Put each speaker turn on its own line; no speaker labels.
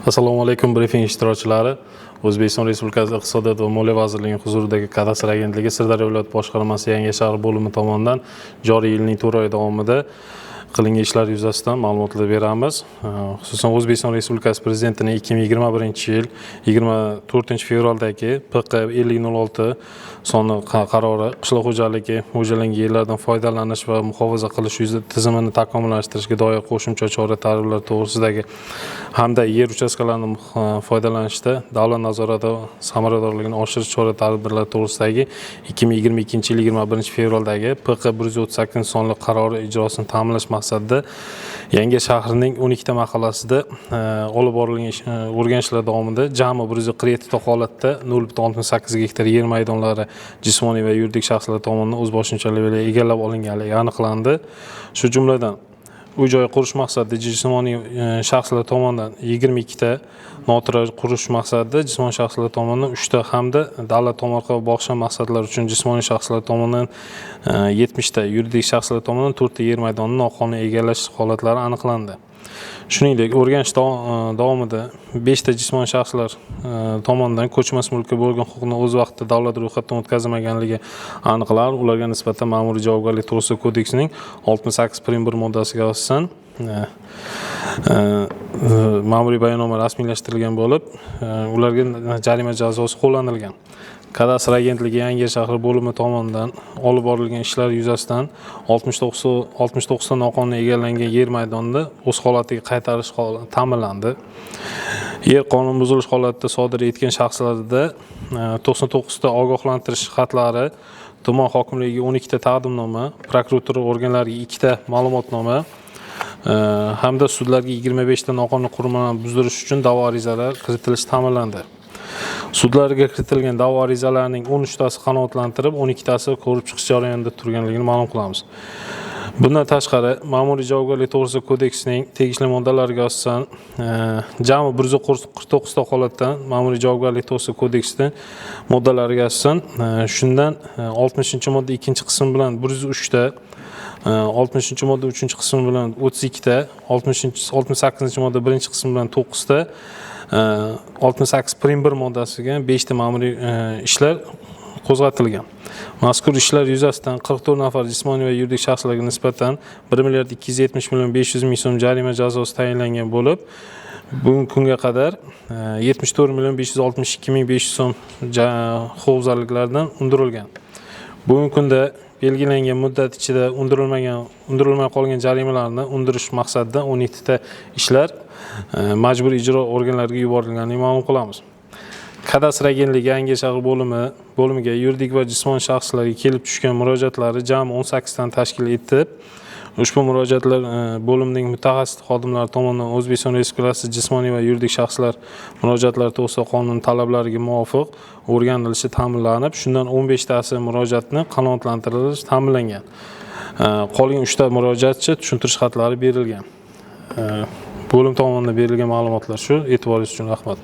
Assalomu alaykum brifing ishtirokchilari. O'zbekiston Respublikasi Iqtisodiyot va Moliya vazirligining huzuridagi Kadastr agentligi Sirdaryo viloyat boshqarmasi Yangishahar bo'limi tomonidan joriy yilning 4 oy davomida qilingan ishlar yuzasidan ma'lumotlar beramiz. Xususan O'zbekiston Respublikasi Prezidentining 2021-yil 24-fevraldagi PQ 5006 sonli qarori qishloq xo'jaligi mo'ljallangan yerlardan foydalanish va muhofaza qilish tizimini takomillashtirishga doir qo'shimcha chora-tadbirlar to'g'risidagi hamda yer uchastkalarini foydalanishda davlat nazorati samaradorligini oshirish chora-tadbirlari to'g'risidagi 2022-yil 21-fevraldagi PQ 138 sonli qarori ijrosini ta'minlash maqsadida Yangi shaharning 12 ta mahallasida olib borilgan o'rganishlar davomida jami 147 ta holatda 0.68 gektar yer maydonlari jismoniy va yuridik shaxslar tomonidan o'z boshimchalik bilan egallab olinganligi aniqlandi. Shu jumladan uy-joy qurish maqsadida jismoniy shaxslar tomonidan 22 ta, noturar qurish maqsadida jismoniy shaxslar tomonidan 3 ta hamda davlat tomorqa va bog'cha maqsadlari uchun jismoniy shaxslar tomonidan 70 ta, yuridik shaxslar tomonidan 4 ta yer maydonini noqonuniy egallash holatlari aniqlandi. Shuningdek, o'rganish davomida 5 ta jismoniy shaxslar tomonidan ko'chmas mulkka bo'lgan huquqni o'z vaqtida davlat ro'yxatidan o'tkazilmaganligi aniqlandi. Ularga nisbatan ma'muriy javobgarlik to'g'risida kodeksning 68.1 moddasiga asosan ma'muriy bayonnoma rasmiylashtirilgan bo'lib, ularga jarima jazosi qo'llanilgan. Kadastr agentligi Yangishahar bo'limi tomonidan olib borilgan ishlar yuzasidan 69 ta noqonuniy egallangan yer maydonida o'z holatiga qaytarish ta'minlandi. Yer qonun buzilish holatida sodir etgan shaxslarda 99 ta ogohlantirish xatlari, tuman hokimligiga 12 ta taqdimnoma, prokuratura organlariga 2 ta ma'lumotnoma hamda sudlarga 25 ta noqonuniy qurilmalarni buzdirish uchun da'vo arizalari kiritilishi ta'minlandi. Sudlarga kiritilgan da'vo arizalarining 13 tasi qanoatlantirib, 12 tasi ko'rib chiqish jarayonida turganligini ma'lum qilamiz. Bundan tashqari, ma'muriy javobgarlik to'g'risida kodeksning tegishli moddalariga asosan jami 149 ta holatdan ma'muriy javobgarlik to'g'risida kodeksning moddalariga asosan shundan 60-modda 2-qism bilan 103 ta, 60-modda 3-qism bilan 32 ta, 68-modda 1-qism bilan 9 ta, 68.1 moddasiga 5 ta ma'muriy ishlar qo'zg'atilgan. Mazkur ishlar yuzasidan 44 nafar jismoniy va yuridik shaxslarga nisbatan 1.270.500.000 jarima jazosi tayinlangan bo'lib, bugungi kunga qadar 74.562.500 so'm huquqbuzarliklardan undirilgan. Bugungi kunda belgilangan muddat ichida undirilmay qolgan jarimalarni undirish maqsadida 12 ta ishlar majburiy ijro organlariga yuborilganini ma'lum qilamiz. Kadastr agentligi Yangishahar bo'limiga yuridik va jismoniy shaxslarga kelib tushgan murojaatlari jami 18 dan tashkil etib, ushbu murojaatlar bo'limning mutaxassis xodimlari tomonidan O'zbekiston Respublikasi jismoniy va yuridik shaxslar murojaatlari to'g'risida qonun talablariga muvofiq o'rganilishi ta'minlanib, shundan 15 tasi murojaatni qanoatlantirilishi ta'minlangan. Qolgan 3 ta murojaatchi tushuntirish xatlari berilgan. Bo'lim tomonidan berilgan ma'lumotlar shu. E'tiboringiz uchun rahmat.